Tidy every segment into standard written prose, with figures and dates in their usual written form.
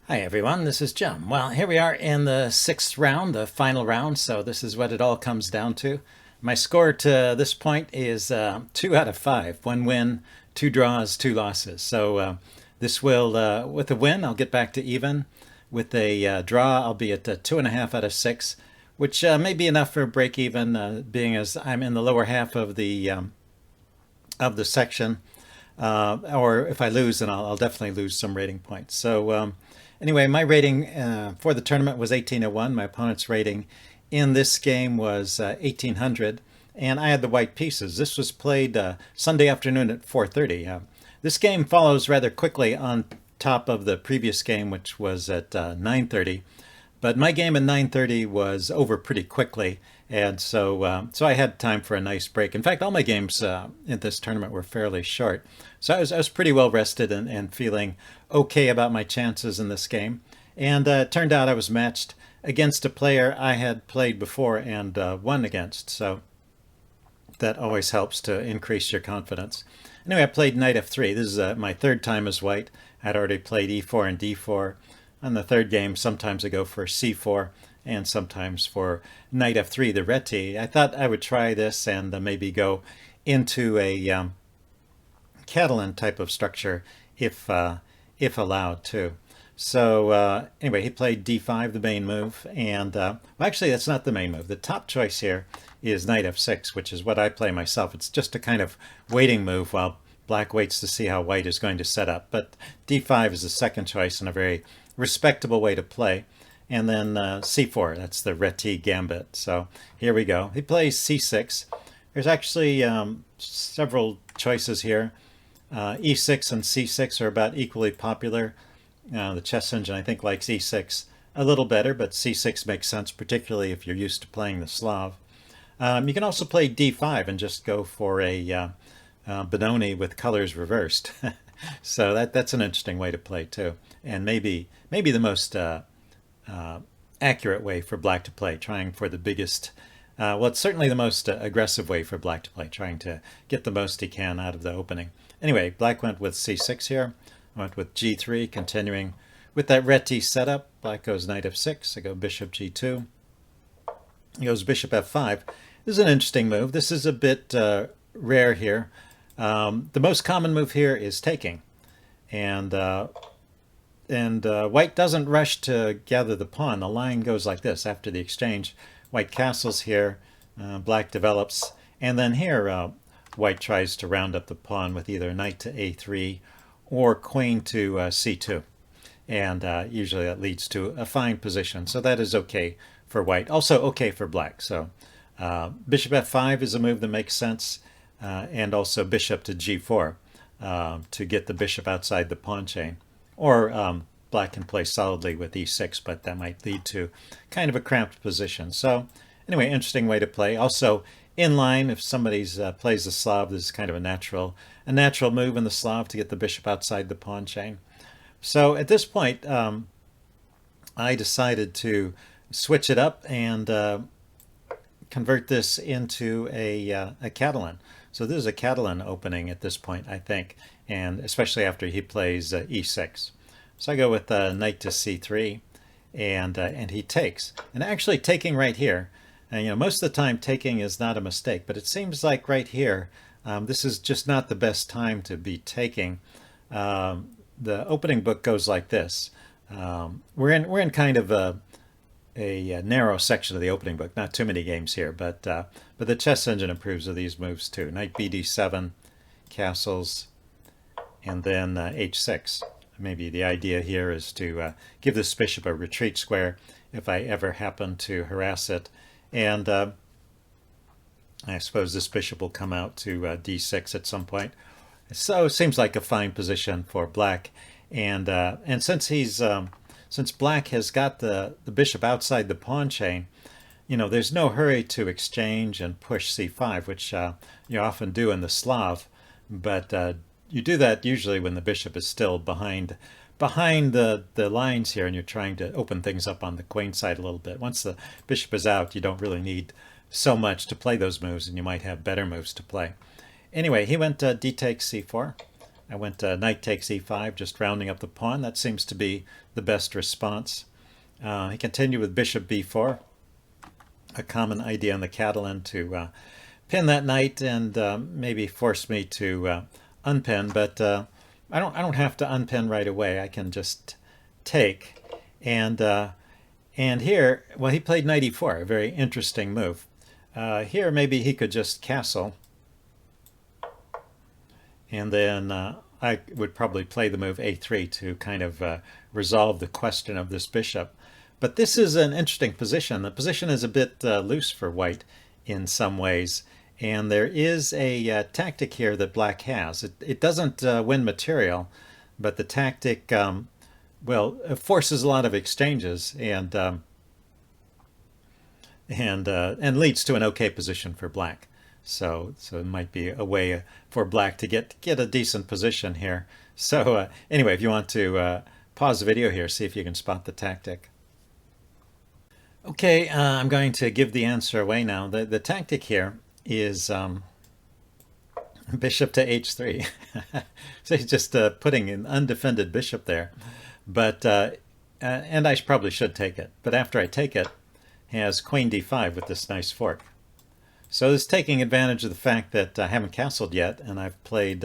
Hi everyone, this is Jim. Well, here we are in the sixth round, the final round, so this is what it all comes down to. My score to this point is 2 out of 5. One win, two draws, two losses. So this will, with a win, I'll get back to even. With a draw, I'll be at 2.5 out of 6, which may be enough for a break even, being as I'm in the lower half of the section. Or if I lose, then I'll definitely lose some rating points. So anyway, my rating for the tournament was 1801. My opponent's rating in this game was 1800, and I had the white pieces. This was played Sunday afternoon at 4:30. This game follows rather quickly on top of the previous game, which was at 9:30. But my game at 9:30 was over pretty quickly, and so I had time for a nice break. In fact, all my games in this tournament were fairly short, so I was pretty well rested and feeling okay about my chances in this game. And it turned out I was matched against a player I had played before and won against, so that always helps to increase your confidence. Anyway, I played knight f3. This is my third time as white. I'd already played e4 and d4. On the third game, sometimes I go for c4 and sometimes for knight f3, the Reti. I thought I would try this and maybe go into a Catalan type of structure if allowed to. So anyway, he played d5, the main move, and well, actually that's not the main move. The top choice here is knight f6, which is what I play myself. It's just a kind of waiting move while black waits to see how white is going to set up. But d5 is the second choice and a very respectable way to play. And then c4, that's the Reti gambit. So here we go. He plays c6. There's actually several choices here. e6 and c6 are about equally popular. The chess engine, I think, likes e6 a little better, but c6 makes sense, particularly if you're used to playing the Slav. You can also play d5 and just go for a Benoni with colors reversed. So that's an interesting way to play too, and maybe the most accurate way for black to play, trying for the biggest. Well, it's certainly the most aggressive way for black to play, trying to get the most he can out of the opening. Anyway, black went with c6 here. I went with g3, continuing with that Reti setup. Black goes knight f6. I go bishop g2. He goes bishop f5. This is an interesting move. This is a bit rare here. The most common move here is taking, and white doesn't rush to gather the pawn. The line goes like this after the exchange. White castles here, black develops, and then here white tries to round up the pawn with either knight to a3 or queen to c2, and usually that leads to a fine position. So that is okay for white, also okay for black. So bishop f5 is a move that makes sense. And also bishop to g4 to get the bishop outside the pawn chain. Or black can play solidly with e6, but that might lead to kind of a cramped position. So anyway, interesting way to play. Also in line, if somebody plays the Slav, this is kind of a natural move in the Slav to get the bishop outside the pawn chain. So at this point, I decided to switch it up and convert this into a Catalan. So this is a Catalan opening at this point, I think, and especially after he plays e6. So I go with knight to c3, and he takes. And actually taking right here, and most of the time taking is not a mistake, but it seems like right here, this is just not the best time to be taking. The opening book goes like this. We're in kind of a narrow section of the opening book. Not too many games here, but the chess engine approves of these moves too. Knight bd7, castles, and then h6. Maybe the idea here is to give this bishop a retreat square if I ever happen to harass it. And I suppose this bishop will come out to d6 at some point. So it seems like a fine position for black. And since black has got the bishop outside the pawn chain, there's no hurry to exchange and push c5, which you often do in the Slav. But you do that usually when the bishop is still behind the lines here and you're trying to open things up on the queen side a little bit. Once the bishop is out, you don't really need so much to play those moves, and you might have better moves to play. Anyway, he went d takes c4. I went knight takes e5, just rounding up the pawn. That seems to be the best response. He continued with bishop b4, a common idea on the Catalan to pin that knight and maybe force me to unpin, but I don't have to unpin right away. I can just take. And here, well, he played knight e4, a very interesting move. Here, maybe he could just castle, and then I would probably play the move a3 to kind of resolve the question of this bishop. But this is an interesting position. The position is a bit loose for white in some ways, and there is a tactic here that black has. It doesn't win material, but the tactic, well, it forces a lot of exchanges and leads to an okay position for black. So it might be a way for black to get a decent position here. So anyway, if you want to pause the video here, see if you can spot the tactic. Okay, I'm going to give the answer away now. The tactic here is bishop to h3. So he's just putting an undefended bishop there. But and I probably should take it. But after I take it, he has queen d5 with this nice fork. So this is taking advantage of the fact that I haven't castled yet, and I've played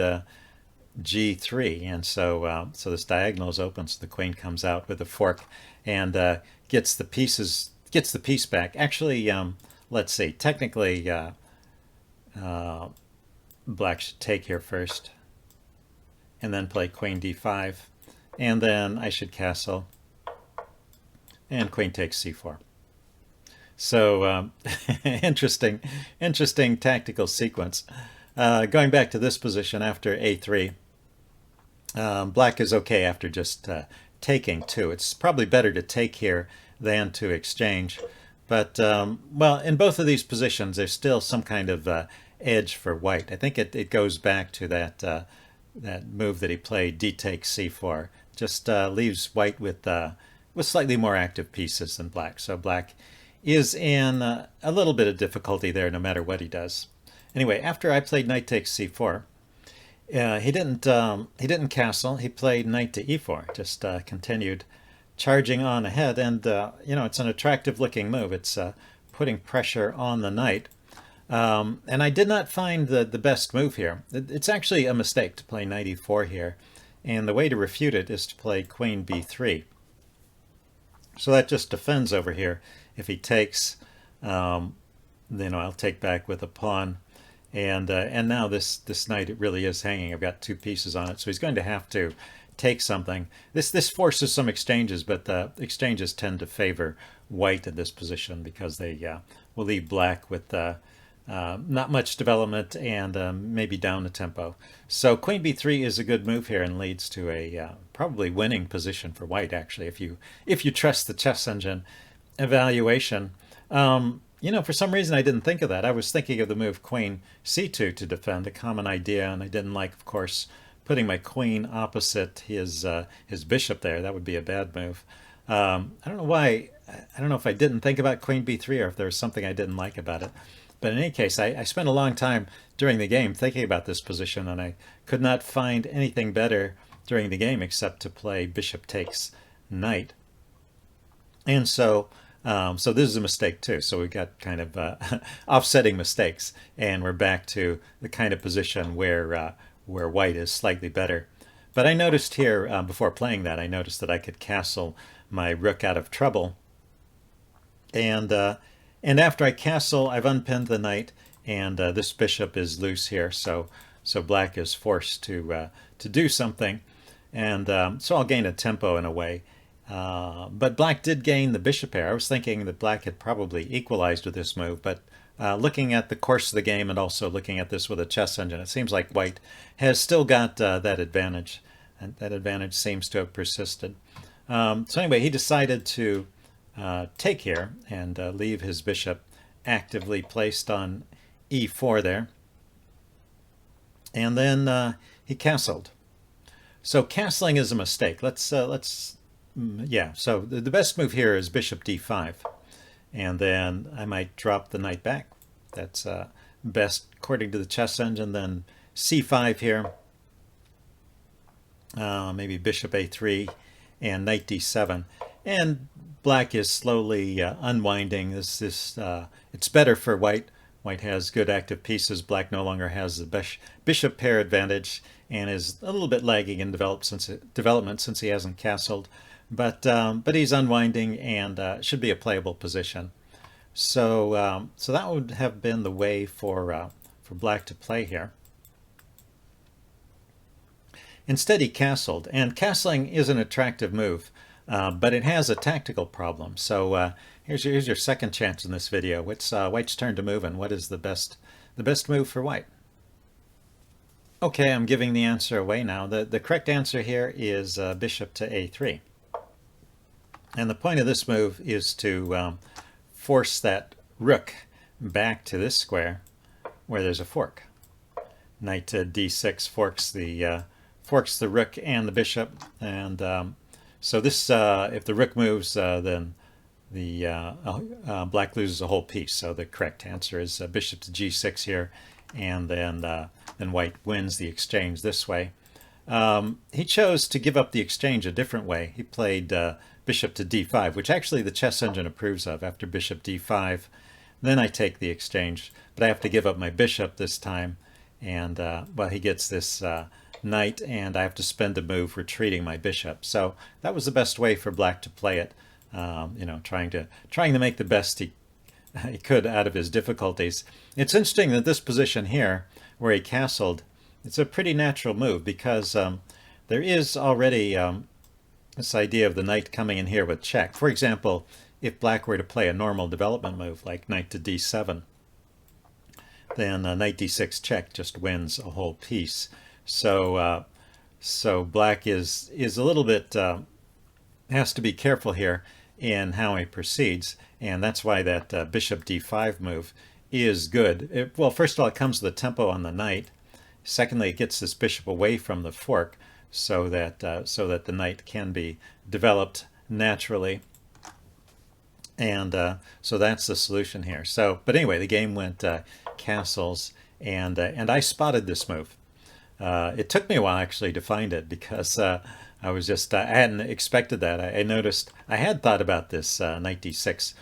g3, and so this diagonal is open, so the queen comes out with a fork and gets the piece back. Actually, let's see. Technically, black should take here first, and then play queen d5, and then I should castle, and queen takes c4. So interesting tactical sequence. Going back to this position after a3, black is okay after just taking too. It's probably better to take here than to exchange. But, well, in both of these positions, there's still some kind of edge for white. I think it goes back to that move that he played, d takes c4. Just leaves white with slightly more active pieces than black. So black is in a little bit of difficulty there no matter what he does. Anyway, after I played knight takes c4, he didn't castle. He played knight to e4, just continued charging on ahead, and you know, it's an attractive looking move. It's putting pressure on the knight, and I did not find the best move here. It's actually a mistake to play knight e4 here, and the way to refute it is to play queen b3. So that just defends over here. If he takes, you know, I'll take back with a pawn, and now this knight, it really is hanging. I've got two pieces on it, so he's going to have to take something. This forces some exchanges, but the exchanges tend to favor white in this position because they will leave black with not much development and maybe down the tempo. So queen b3 is a good move here and leads to a probably winning position for white, actually, if you trust the chess engine evaluation. You know, for some reason I didn't think of that. I was thinking of the move queen c2 to defend, a common idea, and I didn't like, of course, putting my queen opposite his bishop there. That would be a bad move. I don't know why. I don't know if I didn't think about queen b3 or if there was something I didn't like about it. But in any case, I spent a long time during the game thinking about this position, and I could not find anything better during the game except to play bishop takes knight. And so so this is a mistake too. So we've got kind of offsetting mistakes, and we're back to the kind of position where white is slightly better. But I noticed here, before playing that, I noticed that I could castle my rook out of trouble. And after I castle, I've unpinned the knight, and this bishop is loose here, so black is forced to do something, and so I'll gain a tempo in a way. But black did gain the bishop pair. I was thinking that black had probably equalized with this move, but looking at the course of the game and also looking at this with a chess engine, it seems like white has still got that advantage, and that advantage seems to have persisted. So anyway, he decided to take here and leave his bishop actively placed on e4 there, and then he castled. So castling is a mistake. Yeah, so the best move here is bishop d5, and then I might drop the knight back. That's best according to the chess engine. Then c5 here, maybe bishop a3 and knight d7. And black is slowly unwinding. It's better for white. White has good active pieces. Black no longer has the bishop pair advantage and is a little bit lagging in development since he hasn't castled. But he's unwinding and should be a playable position. So that would have been the way for black to play here. Instead, he castled, and castling is an attractive move, but it has a tactical problem. So here's your second chance in this video. It's white's turn to move, and what is the best move for white? Okay, I'm giving the answer away now. The correct answer here is bishop to a3. And the point of this move is to force that rook back to this square where there's a fork. Knight to d6 forks the rook and the bishop, and so this if the rook moves, then the black loses a whole piece. So the correct answer is bishop to g6 here, and then white wins the exchange this way. He chose to give up the exchange a different way. He played bishop to d5, which actually the chess engine approves of. After bishop d5, then I take the exchange, but I have to give up my bishop this time, and well, he gets this knight, and I have to spend a move retreating my bishop. So that was the best way for black to play it. You know, trying to make the best he could out of his difficulties. It's interesting that this position here, where he castled, it's a pretty natural move because there is already this idea of the knight coming in here with check. For example, if black were to play a normal development move like knight to d7, then knight d6 check just wins a whole piece. So so black is a little bit has to be careful here in how he proceeds, and that's why that bishop d5 move is good. Well, first of all, it comes with a tempo on the knight. Secondly, it gets this bishop away from the fork so that the knight can be developed naturally. And so that's the solution here. So, but anyway, the game went castles, and I spotted this move. It took me a while actually to find it because I was just I hadn't expected that. I noticed I had thought about this knight d6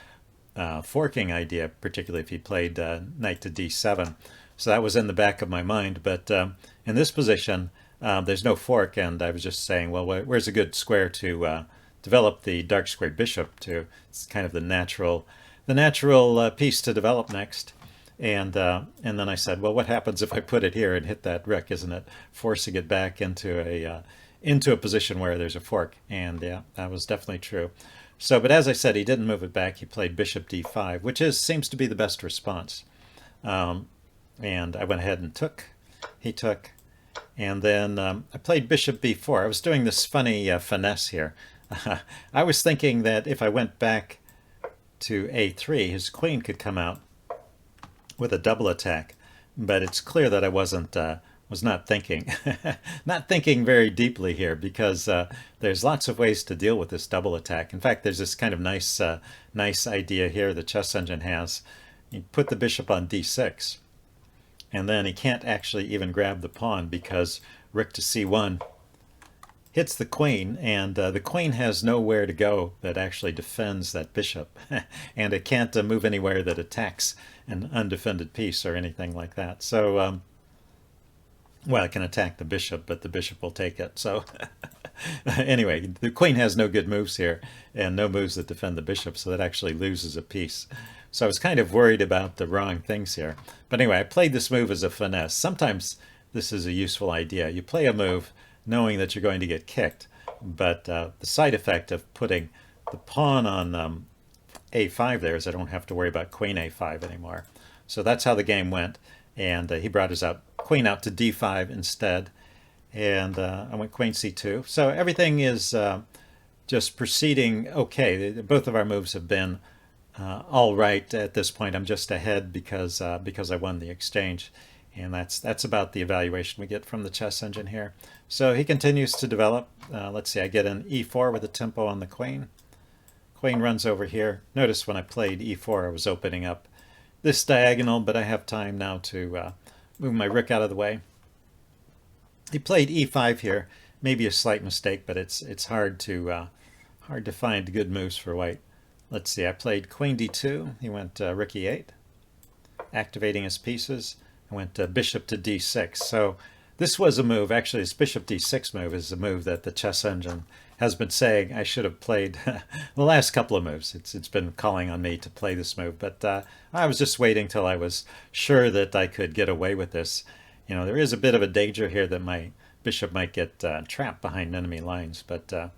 forking idea, particularly if he played knight to d7. So that was in the back of my mind. But in this position, there's no fork, and I was just saying, well, where's a good square to develop the dark squared bishop to? It's kind of the natural piece to develop next. And then I said, well, what happens if I put it here and hit that rook? Isn't it forcing it back into a position where there's a fork? And yeah, that was definitely true. So, but as I said, he didn't move it back. He played bishop d5, which seems to be the best response. And I went ahead and took. He took. And then I played bishop b4. I was doing this funny finesse here. I was thinking that if I went back to a3, his queen could come out with a double attack. But it's clear that I was not thinking very deeply here, because there's lots of ways to deal with this double attack. In fact, there's this kind of nice idea here the chess engine has. You put the bishop on d6, and then he can't actually even grab the pawn because rook to c1 hits the queen, and the queen has nowhere to go that actually defends that bishop, and it can't move anywhere that attacks an undefended piece or anything like that. So well, it can attack the bishop, but the bishop will take it. So anyway, the queen has no good moves here and no moves that defend the bishop, so that actually loses a piece. So I was kind of worried about the wrong things here. But anyway, I played this move as a finesse. Sometimes this is a useful idea. You play a move knowing that you're going to get kicked, but the side effect of putting the pawn on a5 there is I don't have to worry about queen a5 anymore. So that's how the game went, and he brought his queen out to d5 instead, and I went queen c2. So everything is just proceeding okay. Both of our moves have been all right at this point. I'm just ahead because I won the exchange, and that's about the evaluation we get from the chess engine here. So he continues to develop. Let's see, I get an e4 with a tempo on the queen. Queen runs over here. Notice when I played e4, I was opening up this diagonal, but I have time now to move my rook out of the way. He played e5 here, maybe a slight mistake, but it's hard to find good moves for white. Let's see. I played Queen D2. He went Rook E8, activating his pieces. I went Bishop to D6. So this was a move. Actually, this Bishop D6 move is a move that the chess engine has been saying I should have played the last couple of moves. It's been calling on me to play this move, but I was just waiting till I was sure that I could get away with this. You know, there is a bit of a danger here that my bishop might get trapped behind enemy lines, but in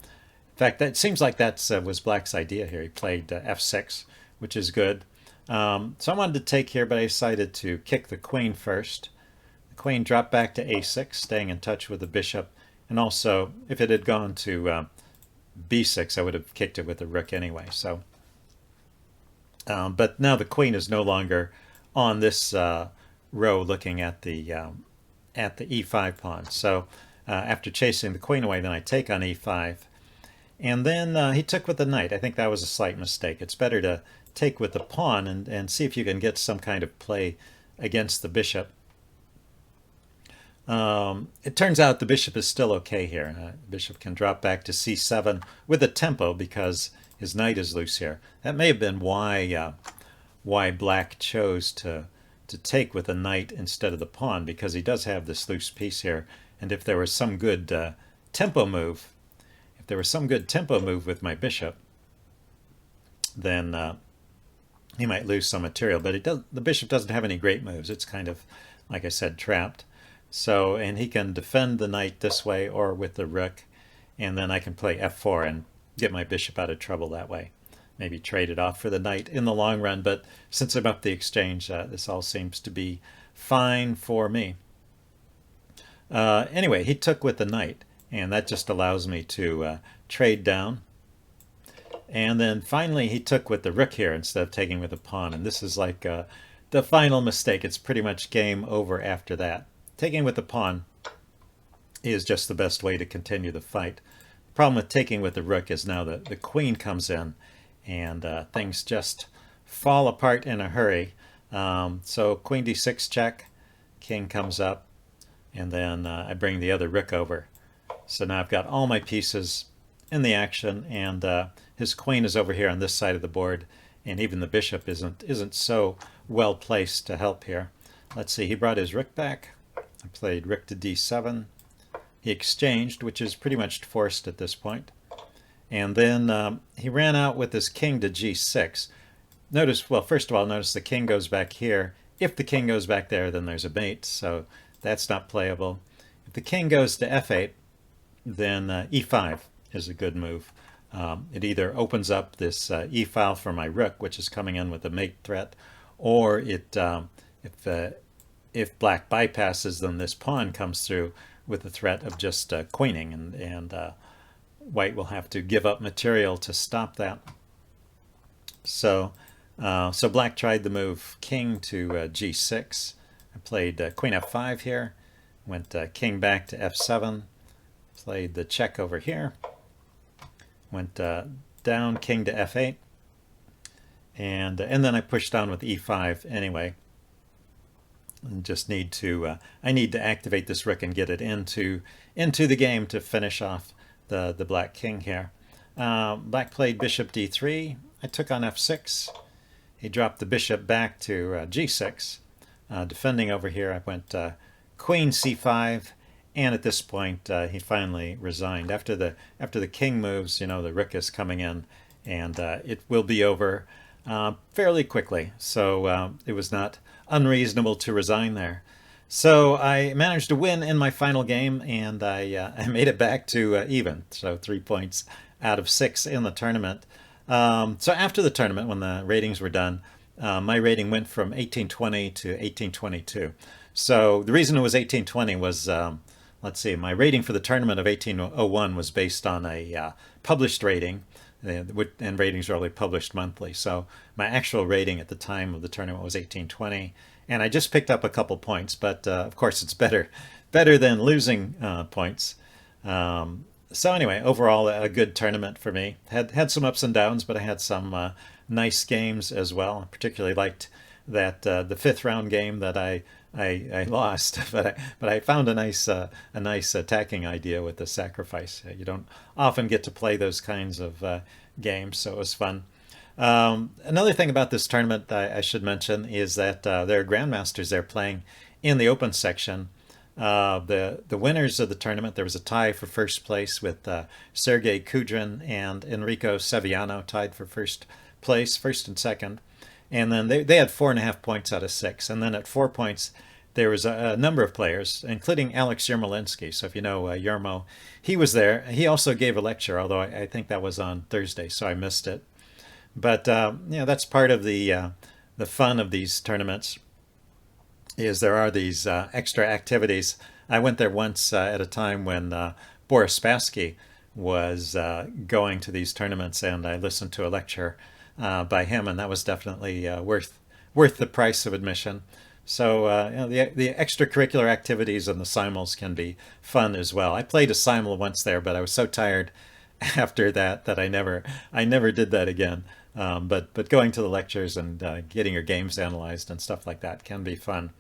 fact, that seems like that was Black's idea here. He played F6, which is good. So I wanted to take here, but I decided to kick the queen first. The queen dropped back to A6, staying in touch with the bishop. And also, if it had gone to B6, I would have kicked it with the rook anyway. So, but now the queen is no longer on this row looking at the E5 pawn. So after chasing the queen away, then I take on E5. And then he took with the knight. I think that was a slight mistake. It's better to take with the pawn and see if you can get some kind of play against the bishop. It turns out the bishop is still okay here. The bishop can drop back to C7 with a tempo because his knight is loose here. That may have been why Black chose to take with the knight instead of the pawn, because he does have this loose piece here. And if there was some good tempo move, with my bishop, then he might lose some material. But the bishop doesn't have any great moves. It's kind of, like I said, trapped. So, and he can defend the knight this way or with the rook, and then I can play F4 and get my bishop out of trouble that way. Maybe trade it off for the knight in the long run, but since I'm up the exchange, this all seems to be fine for me. Anyway, he took with the knight, and that just allows me to trade down. And then finally he took with the rook here instead of taking with the pawn, and this is like the final mistake. It's pretty much game over after that. Taking with the pawn is just the best way to continue the fight. The problem with taking with the rook is now that the queen comes in and things just fall apart in a hurry. So queen d6 check, king comes up, and then I bring the other rook over. So now I've got all my pieces in the action, and his queen is over here on this side of the board, and even the bishop isn't so well placed to help here. Let's see, he brought his rook back. I played rook to d7. He exchanged, which is pretty much forced at this point. And then he ran out with his king to g6. Notice, well, first of all, notice the king goes back here. If the king goes back there, then there's a mate, so that's not playable. If the king goes to f8, then e5 is a good move. It either opens up this e file for my rook, which is coming in with a mate threat, or if black bypasses, then this pawn comes through with the threat of just queening, and white will have to give up material to stop that. So black tried the move king to g6. I played queen f5 here, went king back to f7, played the check over here, went down king to f8, and then I pushed on with e5 anyway. And just need to I need to activate this rook and get it into the game to finish off the black king here. Black played bishop d3. I took on f6. He dropped the bishop back to g6. Defending over here, I went queen c5, and at this point he finally resigned. After the king moves, you know, the rook is coming in, and it will be over fairly quickly. So it was not unreasonable to resign there. So I managed to win in my final game, and I made it back to even. So 3 points out of 6 in the tournament. So after the tournament, when the ratings were done, my rating went from 1820 to 1822. So the reason it was 1820 was, let's see, my rating for the tournament of 1801 was based on a published rating, and ratings are only published monthly. So my actual rating at the time of the tournament was 1820, and I just picked up a couple points, but of course it's better than losing points. So anyway, overall a good tournament for me. Had some ups and downs, but I had some nice games as well. I particularly liked that the 5th round game that I I lost, but I found a nice attacking idea with the sacrifice. You don't often get to play those kinds of games, so it was fun. Another thing about this tournament I should mention is that there are grandmasters there playing in the open section. The winners of the tournament, there was a tie for first place with Sergei Kudrin and Enrico Seviano tied for first place, first and second. And then they had 4.5 points out of 6. And then at 4 points, there was a number of players, including Alex Yermolinsky. So if you know Yermo, he was there. He also gave a lecture, although I think that was on Thursday, so I missed it. But that's part of the fun of these tournaments. Is there are these extra activities. I went there once at a time when Boris Spassky was going to these tournaments, and I listened to a lecture by him, and that was definitely worth the price of admission. So the extracurricular activities and the simuls can be fun as well. I played a simul once there, but I was so tired after that I never did that again. But going to the lectures and getting your games analyzed and stuff like that can be fun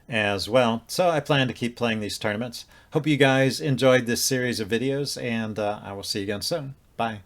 as well. So I plan to keep playing these tournaments. Hope you guys enjoyed this series of videos, and I will see you again soon. Bye.